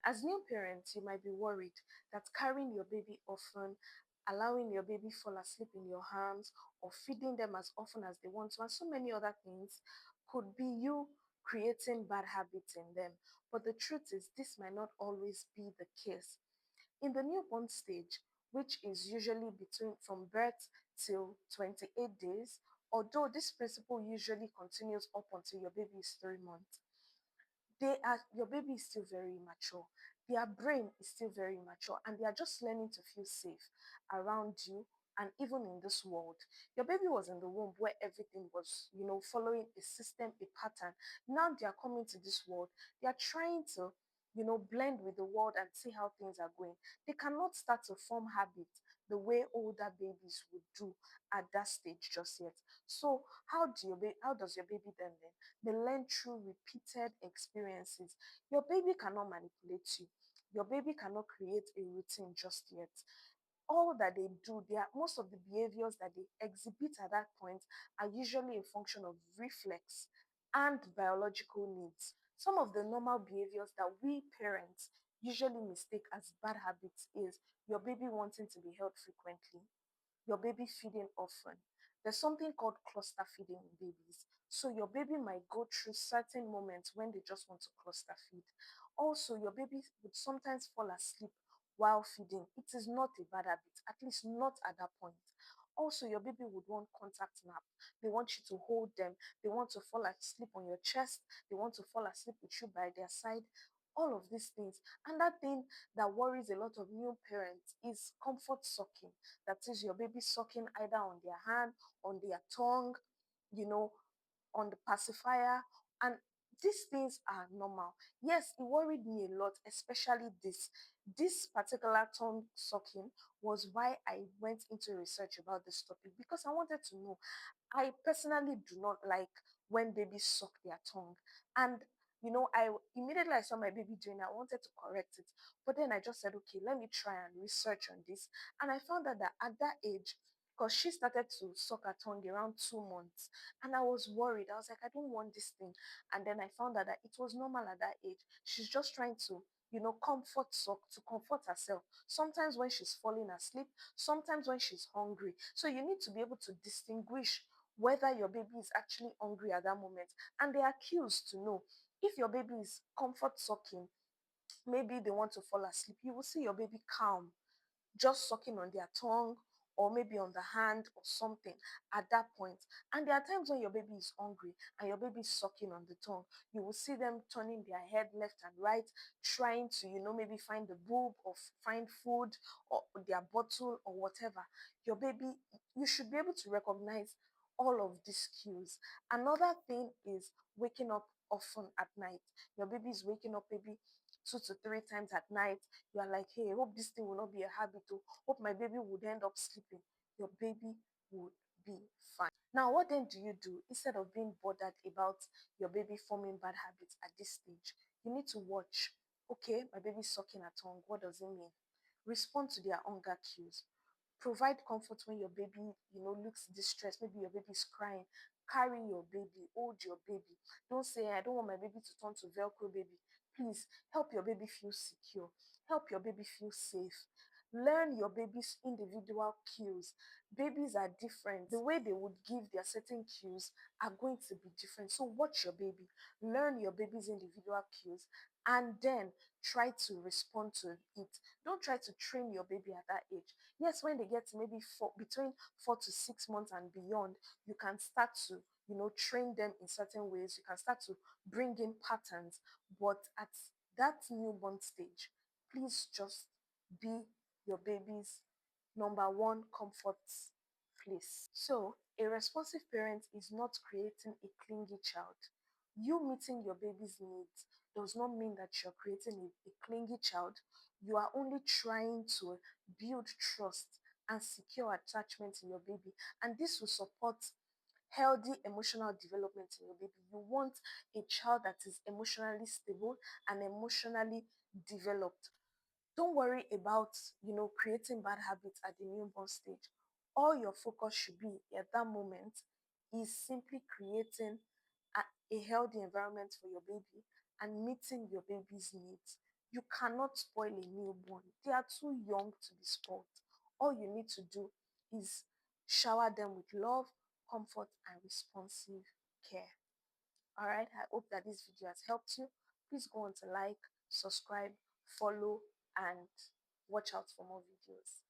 As new parents, you might be worried that carrying your baby often, allowing your baby fall asleep in your arms, or feeding them as often as they want to, and so many other things could be you creating bad habits in them. But the truth is, this might not always be the case. In the newborn stage, which is usually between from birth till 28 days, although this principle usually continues up until your baby is 3 months, your baby is still very immature. Their brain is still very immature and they are just learning to feel safe around you and even in this world. Your baby was in the womb where everything was, following a system, a pattern. Now they are coming to this world. They are trying to, blend with the world and see how things are going. They cannot start to form habits the way older babies would do at that stage just yet. So how does your baby then learn? They learn through repeated experiences. Your baby cannot manipulate you. Your baby cannot create a routine just yet. All that they do, most of the behaviors that they exhibit at that point are usually a function of reflex and biological needs. Some of the normal behaviors that we parents usually mistake as bad habits is your baby wanting to be held frequently, your baby feeding often. There's something called cluster feeding in babies. So your baby might go through certain moments when they just want to cluster feed. Also, your baby would sometimes fall asleep while feeding. It is not a bad habit, at least not at that point. Also, your baby would want contact nap. They want you to hold them. They want to fall asleep on your chest. They want to fall asleep with you by their side. All of these things. And that thing that worries a lot of new parents is comfort sucking. That is your baby sucking either on their hand, on their tongue, you know, on the pacifier. And these things are normal. Yes, it worried me a lot, especially this. This particular tongue sucking was why I went into research about this topic because I wanted to know. I personally do not like when babies suck their tongue. And I immediately I saw my baby doing it, I wanted to correct it. But then I just said, okay, let me try and research on this. And I found out that at that age, because she started to suck her tongue around 2 months, and I was worried. I was like, I don't want this thing. And then I found out that it was normal at that age. She's just trying to, comfort suck to comfort herself. Sometimes when she's falling asleep, sometimes when she's hungry. So you need to be able to distinguish whether your baby is actually hungry at that moment. And there are cues to know. If your baby is comfort sucking, maybe they want to fall asleep, you will see your baby calm, just sucking on their tongue or maybe on the hand or something at that point. And there are times when your baby is hungry and your baby is sucking on the tongue. You will see them turning their head left and right, trying to, maybe find the boob or find food or their bottle or whatever. Your baby, you should be able to recognize all of these cues. Another thing is waking up often at night. Your baby is waking up maybe 2 to 3 times at night. You are like, hey, hope this thing will not be a habit. Oh, hope my baby would end up sleeping. Your baby would be fine. Now, what then do you do instead of being bothered about your baby forming bad habits at this stage? You need to watch. Okay, my baby's sucking her tongue. What does it mean? Respond to their hunger cues. Provide comfort when your baby, looks distressed. Maybe your baby is crying. Carry your baby, hold your baby. Don't say, I don't want my baby to turn to Velcro baby. Please help your baby feel secure. Help your baby feel safe. Learn your baby's individual cues. Babies are different. The way they would give their certain cues are going to be different. So watch your baby. Learn your baby's individual cues and then try to respond to it. Don't try to train your baby at that age. Yes, when they get to maybe between 4 to 6 months and beyond, you can start to, train them in certain ways. You can start to bring in patterns. But at that newborn stage, please just be your baby's number one comfort place. So, a responsive parent is not creating a clingy child. You meeting your baby's needs does not mean that you're creating a clingy child. You are only trying to build trust and secure attachment in your baby. And this will support healthy emotional development in your baby. You want a child that is emotionally stable and emotionally developed. Don't worry about, creating bad habits at the newborn stage. All your focus should be at that moment is simply creating a healthy environment for your baby and meeting your baby's needs. You cannot spoil a newborn. They are too young to be spoiled. All you need to do is shower them with love, comfort, and responsive care. All right, I hope that this video has helped you. Please go on to like, subscribe, follow, and watch out for more videos.